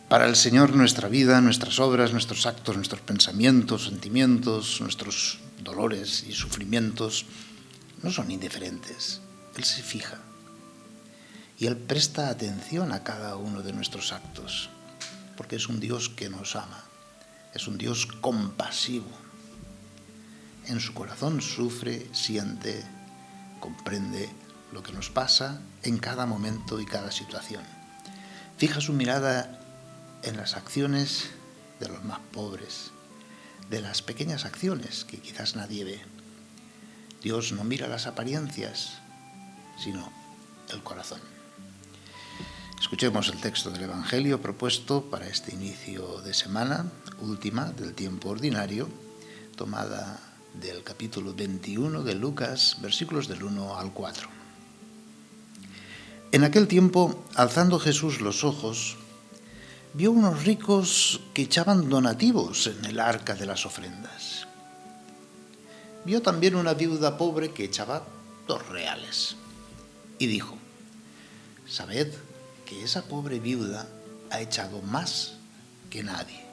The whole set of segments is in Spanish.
Para el Señor nuestra vida, nuestras obras, nuestros actos, nuestros pensamientos, sentimientos, nuestros dolores y sufrimientos no son indiferentes. Él se fija y Él presta atención a cada uno de nuestros actos, porque es un Dios que nos ama, es un Dios compasivo. En su corazón sufre, siente, comprende lo que nos pasa en cada momento y cada situación. Fija su mirada en las acciones de los más pobres, de las pequeñas acciones que quizás nadie ve. Dios no mira las apariencias, sino el corazón. Escuchemos el texto del Evangelio propuesto para este inicio de semana, última del tiempo ordinario, tomada del capítulo 21 de Lucas, versículos del 1 al 4. En aquel tiempo, alzando Jesús los ojos, vio unos ricos que echaban donativos en el arca de las ofrendas. Vio también una viuda pobre que echaba 2 reales. Y dijo: sabed que esa pobre viuda ha echado más que nadie,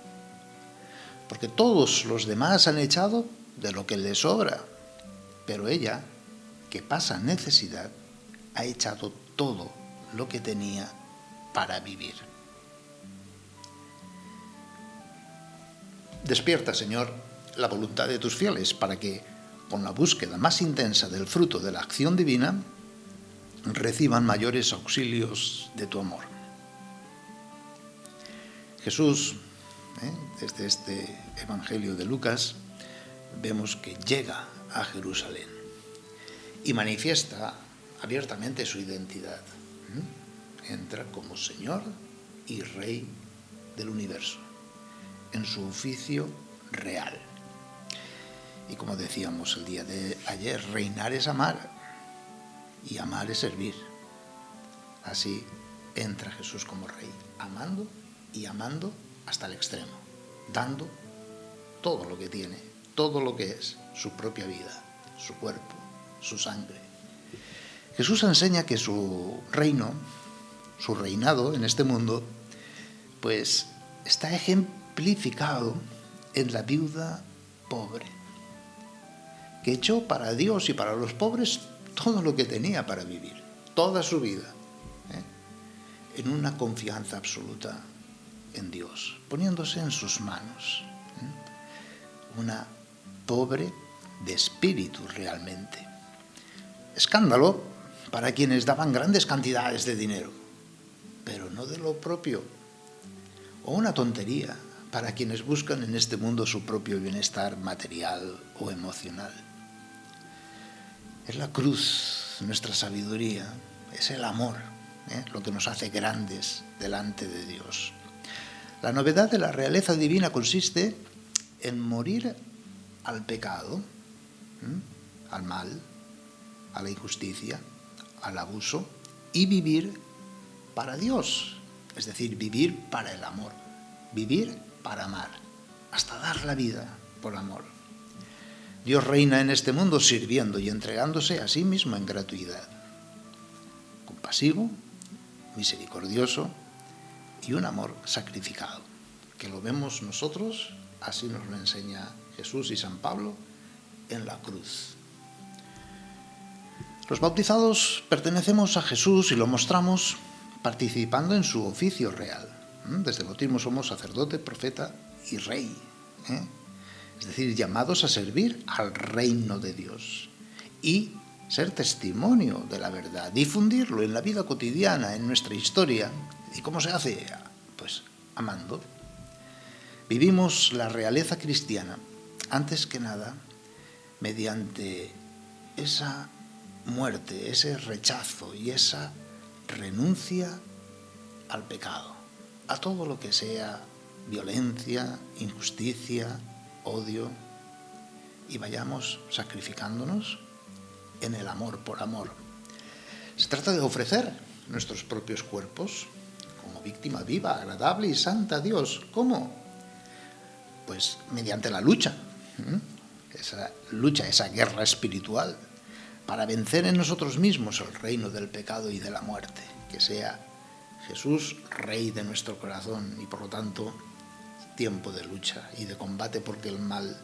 porque todos los demás han echado de lo que les sobra, pero ella, que pasa necesidad, ha echado todo lo que tenía para vivir. Despierta, Señor, la voluntad de tus fieles para que, con la búsqueda más intensa del fruto de la acción divina, reciban mayores auxilios de tu amor. Jesús, desde este Evangelio de Lucas, vemos que llega a Jerusalén y manifiesta abiertamente su identidad. Entra como Señor y Rey del universo, en su oficio real. Y como decíamos el día de ayer, reinar es amar y amar es servir. Así entra Jesús como Rey, amando y amando hasta el extremo, dando todo lo que tiene, todo lo que es, su propia vida, su cuerpo, su sangre. Jesús enseña que su reino, su reinado en este mundo, pues está ejemplificado en la viuda pobre, que echó para Dios y para los pobres todo lo que tenía para vivir, toda su vida, en una confianza absoluta en Dios, poniéndose en sus manos. Una pobre de espíritu realmente. Escándalo para quienes daban grandes cantidades de dinero, pero no de lo propio. O una tontería para quienes buscan en este mundo su propio bienestar material o emocional. Es la cruz, nuestra sabiduría, es el amor, lo que nos hace grandes delante de Dios. La novedad de la realeza divina consiste en morir al pecado, al mal, a la injusticia, al abuso, y vivir para Dios, es decir, vivir para el amor, vivir para amar, hasta dar la vida por amor. Dios reina en este mundo sirviendo y entregándose a sí mismo en gratuidad, compasivo, misericordioso y un amor sacrificado, que lo vemos nosotros, así nos lo enseña Jesús y San Pablo en la cruz. Los bautizados pertenecemos a Jesús y lo mostramos participando en su oficio real. Desde el bautismo somos sacerdote, profeta y rey, es decir, llamados a servir al reino de Dios y ser testimonio de la verdad, difundirlo en la vida cotidiana, en nuestra historia. ¿Y cómo se hace? Pues amando. Vivimos la realeza cristiana, antes que nada, mediante esa muerte, ese rechazo y esa renuncia al pecado, a todo lo que sea violencia, injusticia, odio, y vayamos sacrificándonos en el amor por amor. Se trata de ofrecer nuestros propios cuerpos como víctima viva, agradable y santa a Dios. ¿Cómo? Pues mediante la lucha, esa guerra espiritual, para vencer en nosotros mismos el reino del pecado y de la muerte, que sea Jesús, Rey de nuestro corazón, y por lo tanto, tiempo de lucha y de combate, porque el mal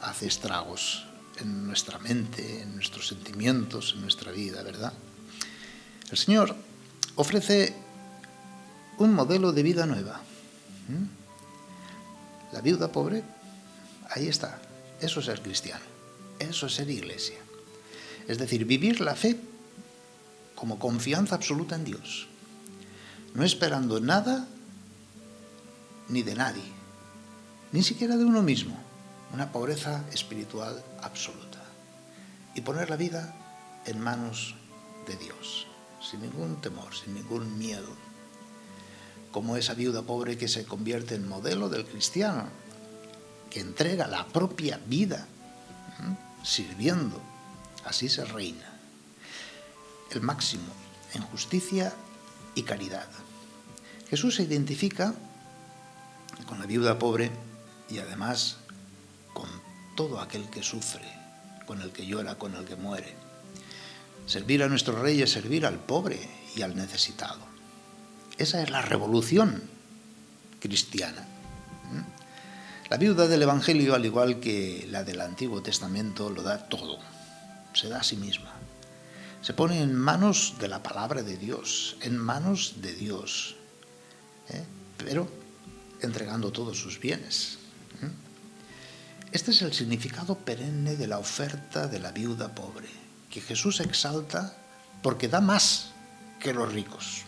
hace estragos en nuestra mente, en nuestros sentimientos, en nuestra vida, ¿verdad? El Señor ofrece un modelo de vida nueva. La viuda pobre, ahí está. Eso es ser cristiano. Eso es ser iglesia. Es decir, vivir la fe como confianza absoluta en Dios, no esperando nada ni de nadie, ni siquiera de uno mismo, una pobreza espiritual absoluta, y poner la vida en manos de Dios, sin ningún temor, sin ningún miedo, como esa viuda pobre que se convierte en modelo del cristiano, que entrega la propia vida, sirviendo. Así se reina. El máximo en justicia y caridad. Jesús se identifica con la viuda pobre y además con todo aquel que sufre, con el que llora, con el que muere. Servir a nuestro Rey es servir al pobre y al necesitado. Esa es la revolución cristiana. La viuda del Evangelio, al igual que la del Antiguo Testamento, lo da todo. Se da a sí misma. Se pone en manos de la palabra de Dios, en manos de Dios, pero entregando todos sus bienes. Este es el significado perenne de la oferta de la viuda pobre, que Jesús exalta porque da más que los ricos,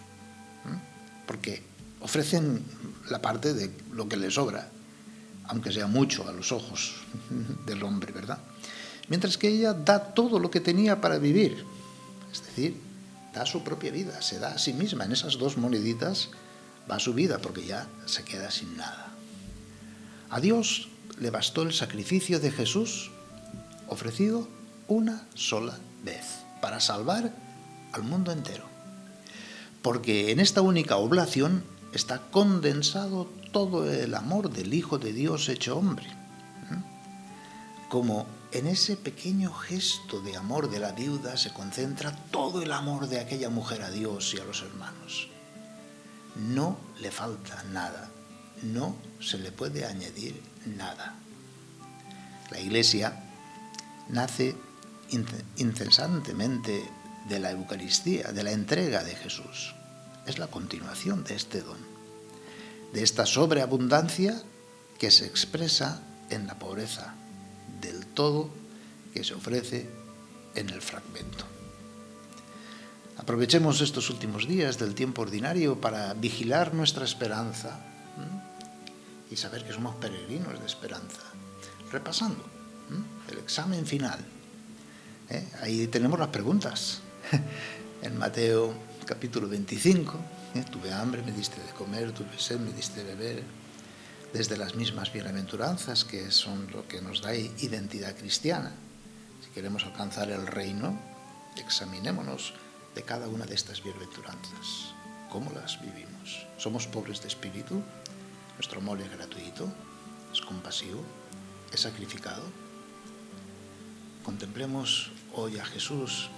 porque ofrecen la parte de lo que les sobra, aunque sea mucho a los ojos del hombre, ¿verdad? Mientras que ella da todo lo que tenía para vivir, es decir, da su propia vida, se da a sí misma. En esas 2 moneditas va su vida, porque ya se queda sin nada. A Dios le bastó el sacrificio de Jesús, ofrecido una sola vez, para salvar al mundo entero. Porque en esta única oblación está condensado todo el amor del Hijo de Dios hecho hombre. Como en ese pequeño gesto de amor de la viuda se concentra todo el amor de aquella mujer a Dios y a los hermanos. No le falta nada, no se le puede añadir nada. La Iglesia nace incesantemente de la Eucaristía, de la entrega de Jesús. Es la continuación de este don, de esta sobreabundancia que se expresa en la pobreza del todo que se ofrece en el fragmento. Aprovechemos estos últimos días del tiempo ordinario para vigilar nuestra esperanza y saber que somos peregrinos de esperanza, repasando el examen final. Ahí tenemos las preguntas. En Mateo capítulo 25, tuve hambre, me diste de comer, tuve sed, me diste de beber. Desde las mismas bienaventuranzas, que son lo que nos da identidad cristiana. Si queremos alcanzar el reino, examinémonos de cada una de estas bienaventuranzas. ¿Cómo las vivimos? ¿Somos pobres de espíritu? ¿Nuestro amor es gratuito? ¿Es compasivo? ¿Es sacrificado? Contemplemos hoy a Jesús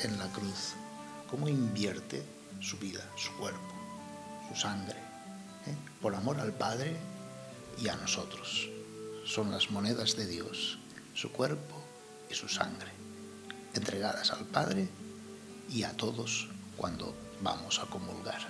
en la cruz, cómo invierte su vida, su cuerpo, su sangre, por amor al Padre y a nosotros. Son las monedas de Dios, su cuerpo y su sangre, entregadas al Padre y a todos cuando vamos a comulgar.